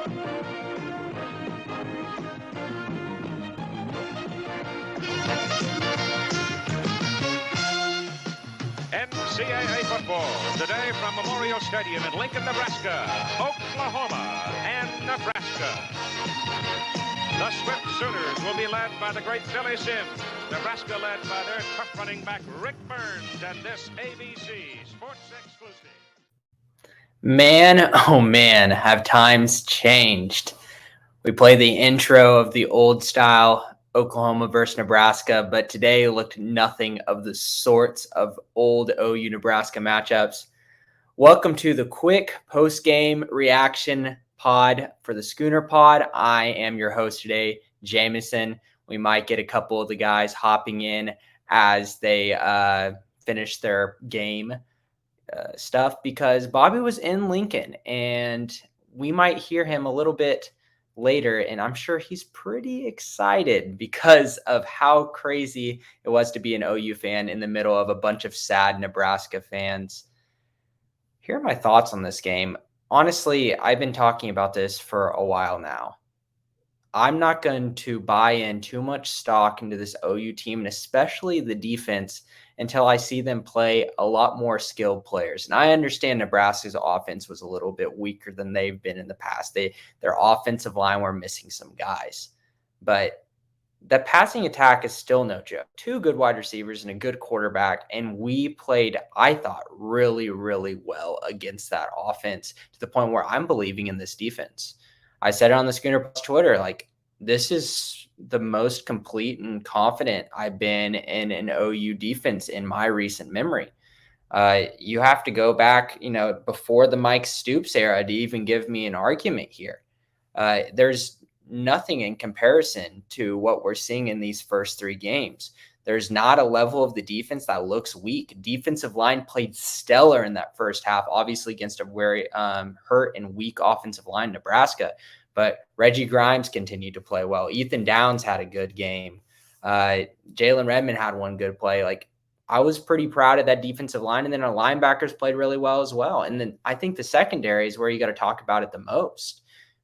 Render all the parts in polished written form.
NCAA football today from Memorial Stadium in Lincoln, Nebraska, Oklahoma, and Nebraska. The Swift Sooners will be led by the great Billy Sims. Nebraska led by their tough running back Rick Burns, and this ABC Sports exclusive. Man, oh man, have times changed. We play the intro of the old style Oklahoma versus Nebraska, but today looked nothing of the sorts of old OU Nebraska matchups. Welcome to the quick post-game reaction pod for the Schooner Pod. I am your host today, Jameson. We might get a couple of the guys hopping in as they finish their game stuff because Bobby was in Lincoln and we might hear him a little bit later, and I'm sure he's pretty excited because of how crazy it was to be an OU fan in the middle of a bunch of sad Nebraska fans. Here are my thoughts on this game. Honestly, I've been talking about this for a while now. I'm not going to buy in too much stock into this OU team, and especially the defense, until I see them play a lot more skilled players. And I understand Nebraska's offense was a little bit weaker than they've been in the past. Their offensive line were missing some guys. But the passing attack is still no joke. 2 good wide receivers and a good quarterback, and we played, I thought, really, really well against that offense to the point where I'm believing in this defense. I said it on the Schooner Twitter, like, this is the most complete and confident I've been in an OU defense in my recent memory. You have to go back, before the Mike Stoops era to even give me an argument here. There's nothing in comparison to what we're seeing in these first 3 games. There's not a level of the defense that looks weak. Defensive line played stellar in that first half, obviously against a very hurt and weak offensive line, Nebraska. But Reggie Grimes continued to play well. Ethan Downs had a good game. Jalen Redmond had one good play. Like, I was pretty proud of that defensive line. And then our linebackers played really well as well. And then I think the secondary is where you got to talk about it the most.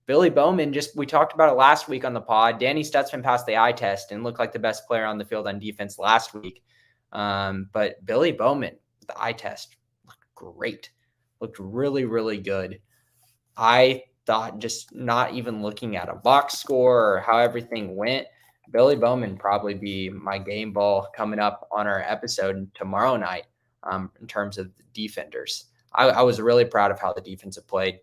Billy Bowman, we talked about it last week on the pod. Danny Stutzman passed the eye test and looked like the best player on the field on defense last week. But Billy Bowman, the eye test, looked great. Looked really, really good. I thought, just not even looking at a box score or how everything went, Billy Bowman probably be my game ball coming up on our episode tomorrow night in terms of the defenders. I was really proud of how the defense have played.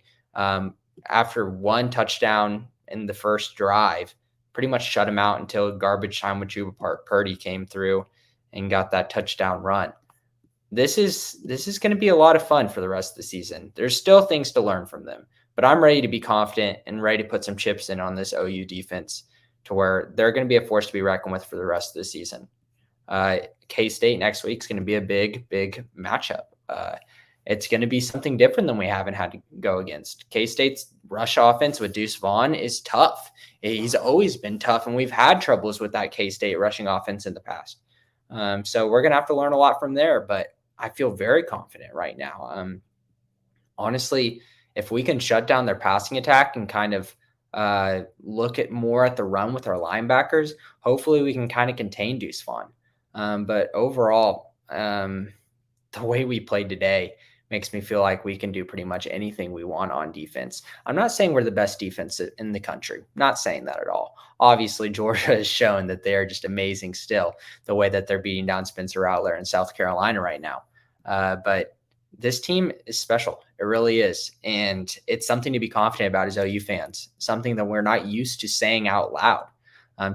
After 1 touchdown in the first drive, pretty much shut him out until garbage time with Juba Purdy came through and got that touchdown run. This is going to be a lot of fun for the rest of the season. There's still things to learn from them, but I'm ready to be confident and ready to put some chips in on this OU defense to where they're going to be a force to be reckoned with for the rest of the season. K-State next week is going to be a big, big matchup. It's going to be something different than we haven't had to go against. K-State's rush offense with Deuce Vaughn is tough. He's always been tough, and we've had troubles with that K-State rushing offense in the past. So we're going to have to learn a lot from there, but I feel very confident right now. Honestly, if we can shut down their passing attack and kind of look at more at the run with our linebackers, hopefully we can kind of contain Deuce Vaughn. But overall, the way we played today makes me feel like we can do pretty much anything we want on defense. I'm not saying we're the best defense in the country. Not saying that at all. Obviously, Georgia has shown that they are just amazing still, the way that they're beating down Spencer Rattler in South Carolina right now. But this team is special. It really is. And it's something to be confident about as OU fans, something that we're not used to saying out loud,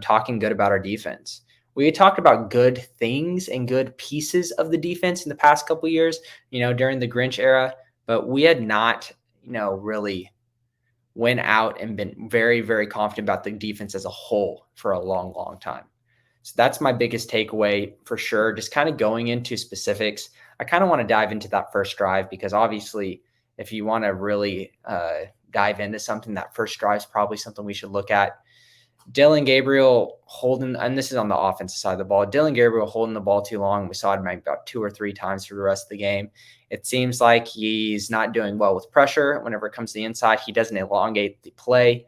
talking good about our defense. We talked about good things and good pieces of the defense in the past couple of years, during the Grinch era, but we had not, really went out and been very, very confident about the defense as a whole for a long, long time. So that's my biggest takeaway for sure. Just kind of going into specifics. I kind of want to dive into that first drive because obviously if you want to really dive into something, that first drive is probably something we should look at. Dylan Gabriel holding, and this is on the offensive side of the ball, Dylan Gabriel holding the ball too long. We saw it maybe about 2 or 3 times for the rest of the game. It seems like he's not doing well with pressure. Whenever it comes to the inside, he doesn't elongate the play.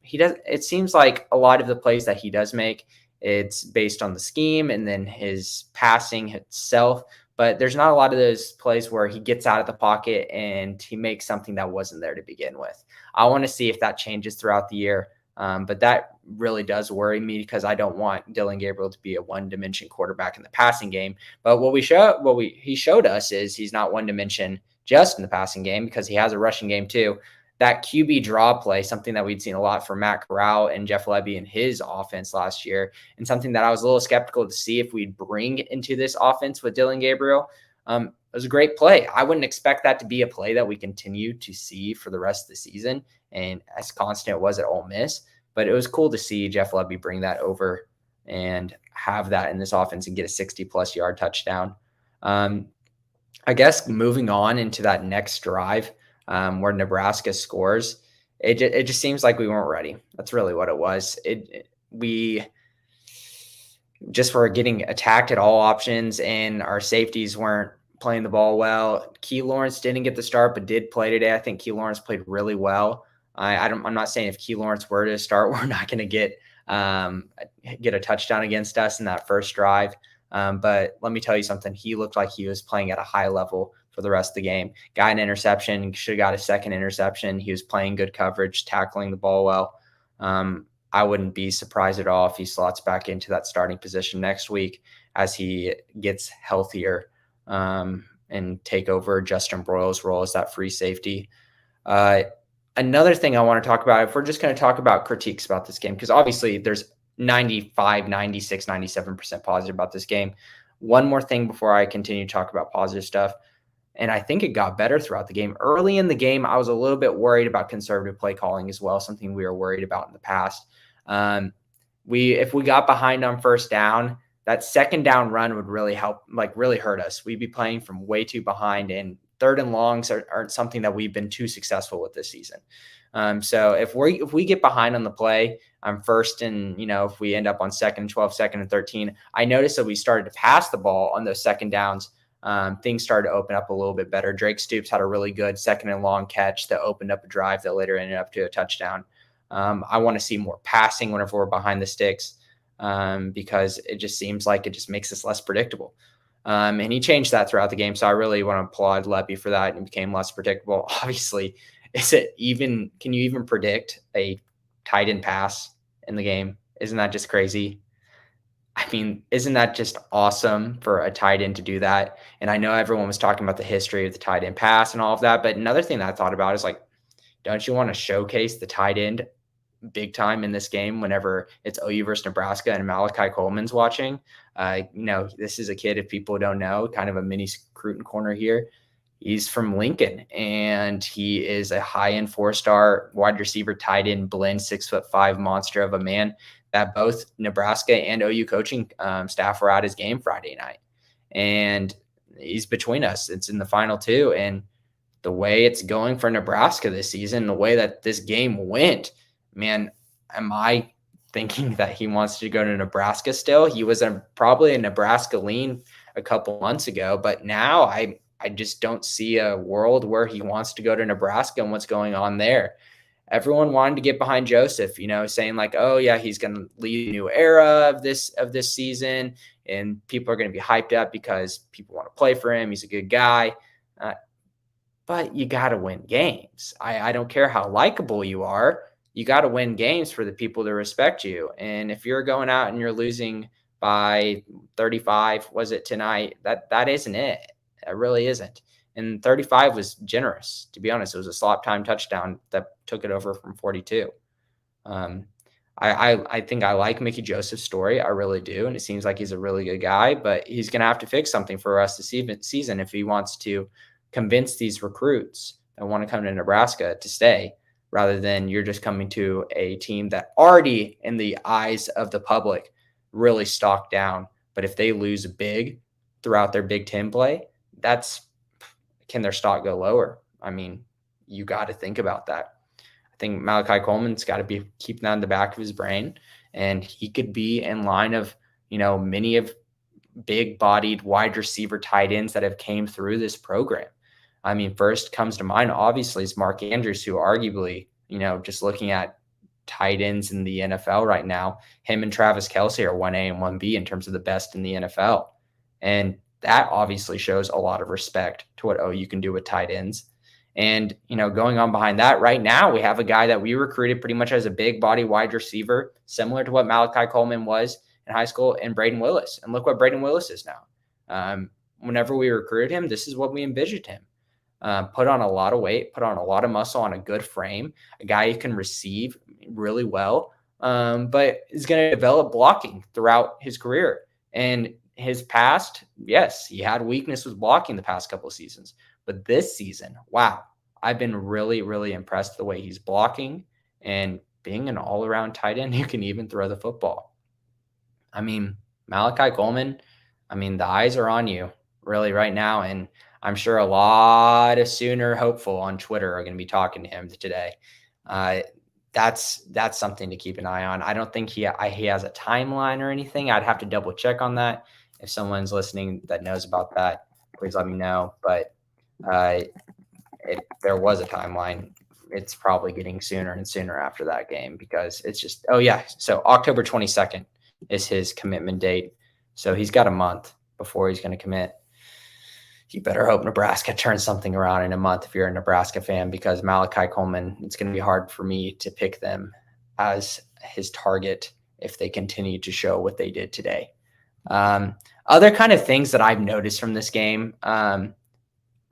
He does. It seems like a lot of the plays that he does make, it's based on the scheme and then his passing itself. But there's not a lot of those plays where he gets out of the pocket and he makes something that wasn't there to begin with. I want to see if that changes throughout the year. But that really does worry me because I don't want Dillon Gabriel to be a one-dimension quarterback in the passing game. But he showed us is he's not one dimension just in the passing game because he has a rushing game too. That QB draw play, something that we'd seen a lot from Matt Corral and Jeff Lebby in his offense last year, and something that I was a little skeptical to see if we'd bring into this offense with Dillon Gabriel. It was a great play. I wouldn't expect that to be a play that we continue to see for the rest of the season, and as constant it was at Ole Miss. But it was cool to see Jeff Lebby bring that over and have that in this offense and get a 60-plus yard touchdown. I guess moving on into that next drive where Nebraska scores, it just seems like we weren't ready. That's really what it was. We just were getting attacked at all options, and our safeties weren't playing the ball well. Key Lawrence didn't get the start, but did play today. I think Key Lawrence played really well. I'm not saying if Key Lawrence were to start, we're not going to get a touchdown against us in that first drive. But let me tell you something. He looked like he was playing at a high level for the rest of the have got an interception, should have got a second interception. He was playing good coverage, tackling the ball well. I wouldn't be surprised at all if he slots back into that starting position next week as he gets healthier and take over Justin Broyles' role as that free safety. Another thing I want to talk about, if we're just going to talk about critiques about this game, because obviously there's 95, 96, 97% positive about this game. One more thing before I continue to talk about positive stuff. And I think it got better throughout the game. Early in the game, I was a little bit worried about conservative play calling as well, something we were worried about in the past. If we got behind on first down, that second down run would really help, really hurt us. We'd be playing from way too behind, and third and longs aren't something that we've been too successful with this season. So if we get behind on the play, first and, if we end up on 2nd and 12, 2nd and 13, I noticed that we started to pass the ball on those second downs. Things started to open up a little bit better. Drake Stoops had a really good 2nd and long catch that opened up a drive that later ended up to a touchdown. I want to see more passing whenever we're behind the sticks because it just seems like it just makes us less predictable. And he changed that throughout the game. So I really want to applaud Lebby for that. And it became less predictable. Obviously, can you even predict a tight end pass in the game? Isn't that just crazy? I mean, isn't that just awesome for a tight end to do that? And I know everyone was talking about the history of the tight end pass and all of that. But another thing that I thought about is don't you want to showcase the tight end big time in this game whenever it's OU versus Nebraska and Malachi Coleman's watching? This is a kid, if people don't know, kind of a mini Scruton corner here. He's from Lincoln, and he is a high-end 4-star wide receiver tight end blend, 6'5" monster of a man that both Nebraska and OU coaching staff were at his game Friday night. And he's between us. It's in the final two. And the way it's going for Nebraska this season, the way that this game went, man, am I thinking that he wants to go to Nebraska still? He was probably a Nebraska lean a couple months ago, but now I just don't see a world where he wants to go to Nebraska and what's going on there. Everyone wanted to get behind Joseph, saying oh yeah, he's going to lead a new era of this season, and people are going to be hyped up because people want to play for him. He's a good guy, but you got to win games. I don't care how likable you are. You got to win games for the people to respect you. And if you're going out and you're losing by 35, was it tonight? That isn't it. It really isn't. And 35 was generous. To be honest, it was a slop time touchdown that took it over from 42. I think I like Mickey Joseph's story. I really do. And it seems like he's a really good guy, but he's going to have to fix something for us this season if he wants to convince these recruits that want to come to Nebraska to stay, rather than you're just coming to a team that already, in the eyes of the public, really stocked down. But if they lose big throughout their Big Ten play, can their stock go lower? I mean, you got to think about that. I think Malachi Coleman's got to be keeping that in the back of his brain, and he could be in line of, many of big-bodied wide receiver tight ends that have came through this program. I mean, first comes to mind, obviously, is Mark Andrews, who arguably, just looking at tight ends in the NFL right now, him and Travis Kelce are 1A and 1B in terms of the best in the NFL. And that obviously shows a lot of respect to what OU can do with tight ends. And, going on behind that, right now, we have a guy that we recruited pretty much as a big body wide receiver, similar to what Malachi Coleman was in high school, and Braden Willis. And look what Braden Willis is now. Whenever we recruited him, this is what we envisioned him. Put on a lot of weight, put on a lot of muscle on a good frame, a guy who can receive really well, but is going to develop blocking throughout his career. And his past, yes, he had weakness with blocking the past couple of seasons. But this season, wow, I've been really, really impressed the way he's blocking and being an all-around tight end who can even throw the football. I mean, Malachi Coleman, the eyes are on you really right now. And I'm sure a lot of Sooner hopeful on Twitter are going to be talking to him today. That's something to keep an eye on. I don't think he has a timeline or anything. I'd have to double check on that. If someone's listening that knows about that, please let me know. But if there was a timeline, it's probably getting sooner and sooner after that game, because it's just, so October 22nd is his commitment date. So he's got a month before he's going to commit. You better hope Nebraska turns something around in a month if you're a Nebraska fan, because Malachi Coleman, it's going to be hard for me to pick them as his target if they continue to show what they did today. Other kind of things that I've noticed from this game,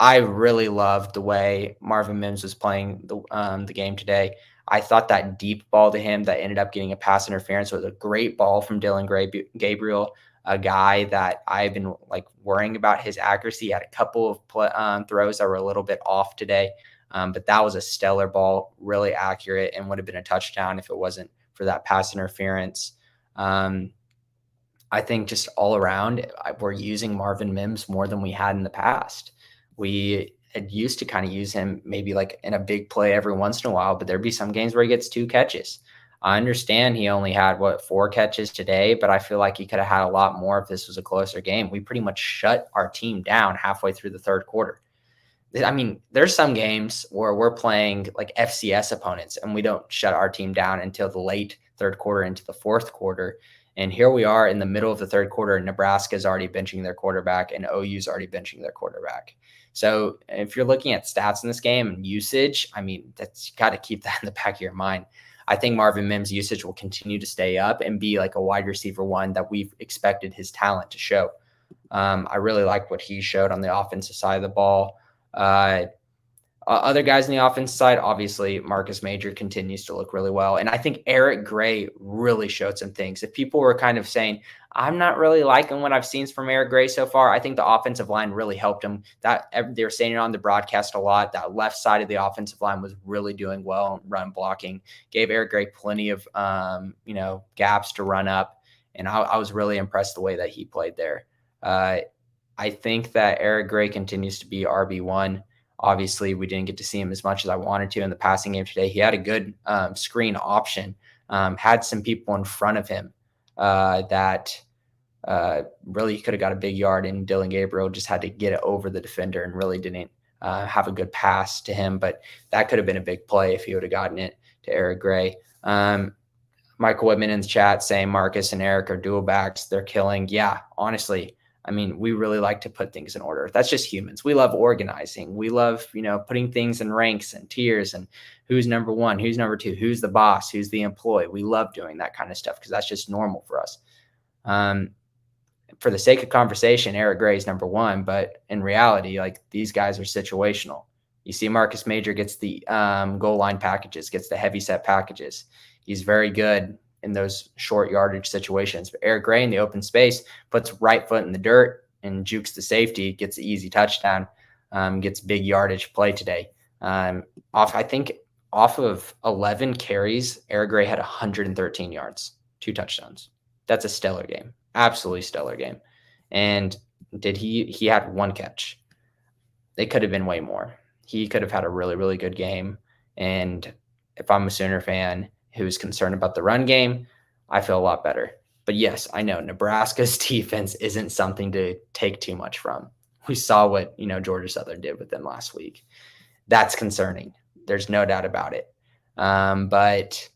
I really loved the way Marvin Mims was playing the game today. I thought that deep ball to him that ended up getting a pass interference was a great ball from Dylan Gabriel, a guy that I've been worrying about his accuracy. He had a couple of throws that were a little bit off today, but that was a stellar ball, really accurate, and would have been a touchdown if it wasn't for that pass interference. I think just all around, we're using Marvin Mims more than we had in the past. We had used to kind of use him maybe in a big play every once in a while, but there'd be some games where he gets 2 catches. I understand he only had 4 catches today, but I feel like he could have had a lot more if this was a closer game. We pretty much shut our team down halfway through the third quarter. I mean, there's some games where we're playing FCS opponents and we don't shut our team down until the late third quarter into the fourth quarter. And here we are in the middle of the third quarter, and Nebraska's already benching their quarterback and OU's already benching their quarterback. So if you're looking at stats in this game and usage, that's got to keep that in the back of your mind. I think Marvin Mims' usage will continue to stay up and be a wide receiver one that we've expected his talent to show. I really like what he showed on the offensive side of the ball. Other guys on the offensive side, obviously, Marcus Major continues to look really well. And I think Eric Gray really showed some things. If people were kind of saying, I'm not really liking what I've seen from Eric Gray so far, I think the offensive line really helped him. They were saying it on the broadcast a lot. That left side of the offensive line was really doing well in run blocking. Gave Eric Gray plenty of gaps to run up. And I was really impressed the way that he played there. I think that Eric Gray continues to be RB1. Obviously, we didn't get to see him as much as I wanted to in the passing game today. He had a good screen option, had some people in front of him that really could have got a big yard, and Dylan Gabriel just had to get it over the defender and really didn't have a good pass to him. But that could have been a big play if he would have gotten it to Eric Gray. Michael Whitman in the chat saying Marcus and Eric are dual backs. They're killing. Yeah, honestly. We really like to put things in order. That's just humans. We love organizing. We love, putting things in ranks and tiers and who's number 1, who's number 2, who's the boss, who's the employee. We love doing that kind of stuff because that's just normal for us. For the sake of conversation, Eric Gray is number 1, but in reality, these guys are situational. You see Marcus Major gets the goal line packages, gets the heavy set packages. He's very good in those short yardage situations. But Eric Gray in the open space puts right foot in the dirt and jukes the safety, gets the easy touchdown, gets big yardage play today. I think off of 11 carries, Eric Gray had 113 yards, 2 touchdowns. That's a stellar game. Absolutely stellar game. And he had 1 catch. They could have been way more. He could have had a really, really good game. And if I'm a Sooner fan who's concerned about the run game, I feel a lot better. But yes, I know Nebraska's defense isn't something to take too much from. We saw what, Georgia Southern did with them last week. That's concerning. There's no doubt about it. But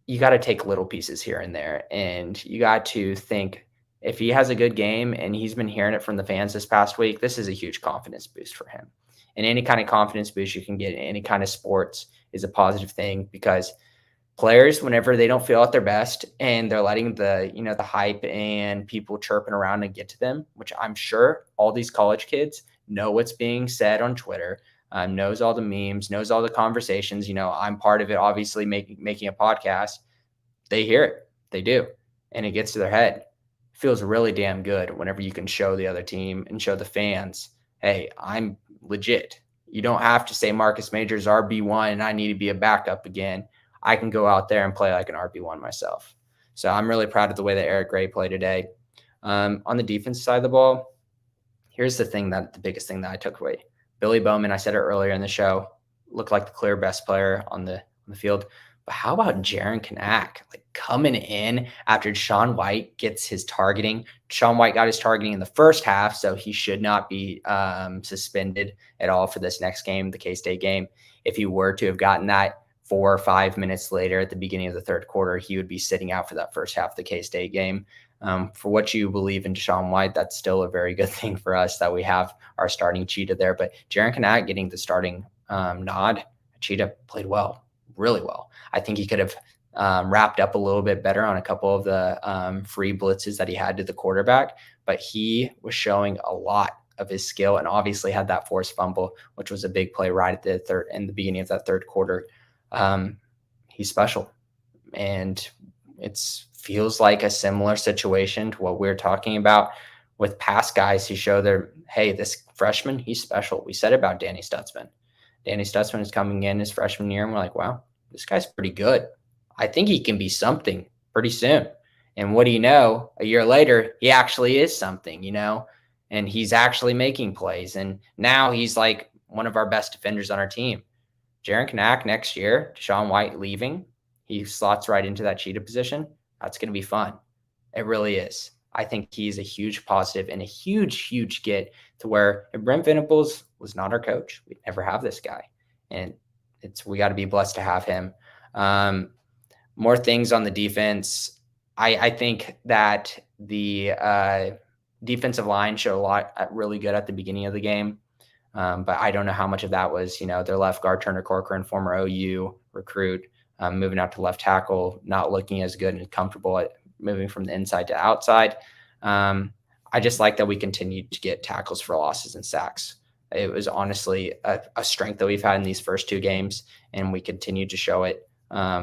you got to take little pieces here and there. And you got to think, if he has a good game, and he's been hearing it from the fans this past week, this is a huge confidence boost for him. And any kind of confidence boost you can get in any kind of sports is a positive thing, because players, whenever they don't feel at their best and they're letting the hype and people chirping around and get to them, which I'm sure all these college kids know what's being said on Twitter, knows all the memes, knows all the conversations. I'm part of it, obviously, making a podcast. They hear it. They do. And it gets to their head. It feels really damn good whenever you can show the other team and show the fans, hey, I'm legit. You don't have to say Marcus Majors RB1 and I need to be a backup again. I can go out there and play like an RB1 myself. So I'm really proud of the way that Eric Gray played today. On the defense side of the ball, here's the biggest thing that I took away. Billy Bowman, I said it earlier in the show, looked like the clear best player on the field. But how about Jaron Kanak, coming in after Deshaun White gets his targeting? Deshaun White got his targeting in the first half, so he should not be suspended at all for this next game, the K-State game. If he were to have gotten that 4 or 5 minutes later at the beginning of the third quarter, he would be sitting out for that first half of the K-State game. For what you believe in Deshaun White, that's still a very good thing for us that we have our starting cheetah there. But Jaron Kanak getting the starting nod, cheetah played well, really well. I think he could have wrapped up a little bit better on a couple of the free blitzes that he had to the quarterback, but he was showing a lot of his skill, and obviously had that forced fumble, which was a big play right at the beginning of that third quarter. He's special, and it feels like a similar situation to what we're talking about with past guys who show hey, this freshman, he's special. We said about Danny Stutzman. Danny Stutzman is coming in his freshman year, and we're like, wow, this guy's pretty good. I think he can be something pretty soon. And what do you know? A year later, he actually is something, and he's actually making plays. And now he's like one of our best defenders on our team. Jaron Kanak next year, Deshaun White leaving, he slots right into that cheetah position. That's going to be fun. It really is. I think he's a huge positive and a huge, huge get to where if Brent Venables was not our coach, we'd never have this guy. And we got to be blessed to have him. More things on the defense. I think that the defensive line showed a lot really good at the beginning of the game. But I don't know how much of that was, their left guard, Turner Corcoran, former OU recruit, moving out to left tackle, not looking as good and comfortable at moving from the inside to outside. I just like that we continued to get tackles for losses and sacks. It was honestly a strength that we've had in these first two games, and we continued to show it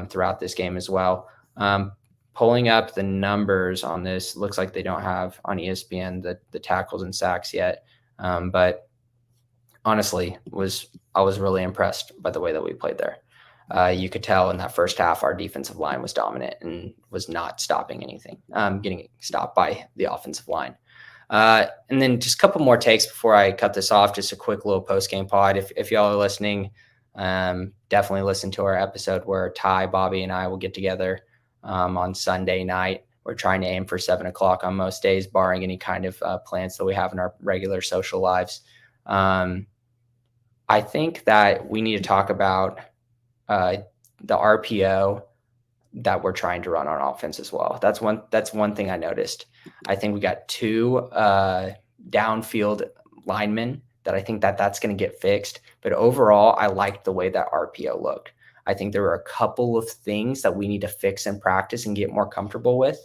throughout this game as well. Pulling up the numbers on this, looks like they don't have on ESPN the tackles and sacks yet, but honestly, I was really impressed by the way that we played there. You could tell in that first half, our defensive line was dominant and was not stopping anything, getting stopped by the offensive line. And then just a couple more takes before I cut this off, just a quick little post-game pod. If y'all are listening, definitely listen to our episode where Ty, Bobby, and I will get together on Sunday night. We're trying to aim for 7:00 on most days, barring any kind of plans that we have in our regular social lives. I think that we need to talk about the RPO that we're trying to run on offense as well. That's one thing I noticed. I think we got two downfield linemen that I think that's going to get fixed. But overall, I liked the way that RPO looked. I think there were a couple of things that we need to fix in practice and get more comfortable with.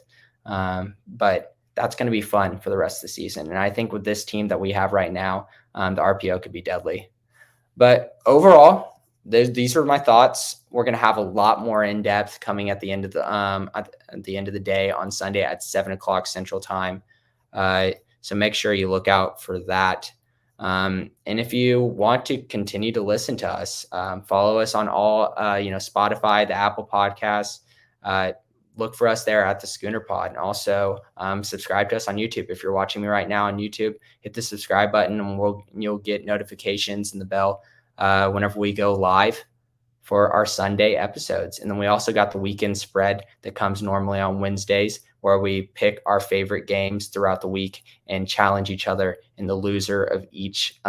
But that's going to be fun for the rest of the season. And I think with this team that we have right now, the RPO could be deadly. But overall, these are my thoughts. We're going to have a lot more in depth coming at the end of the day on Sunday at 7:00 Central Time. So make sure you look out for that. And if you want to continue to listen to us, follow us on all Spotify, the Apple Podcasts. Look for us there at the Schooner Pod, and also subscribe to us on YouTube. If you're watching me right now on YouTube, hit the subscribe button, and you'll get notifications and the bell whenever we go live for our Sunday episodes. And then we also got the weekend spread that comes normally on Wednesdays, where we pick our favorite games throughout the week and challenge each other. And the loser of each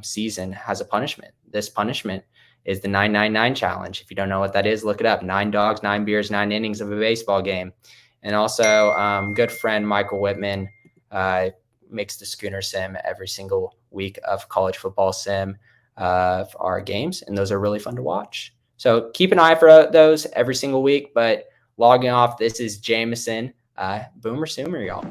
season has a punishment. This punishment is the 999 challenge. If you don't know what that is, look it up. 9 dogs, 9 beers, 9 innings of a baseball game. And also, good friend Michael Whitman makes the Schooner Sim every single week of college football sim for our games, and those are really fun to watch. So keep an eye for those every single week. But logging off, this is Jameson. Boomer Sooner, y'all.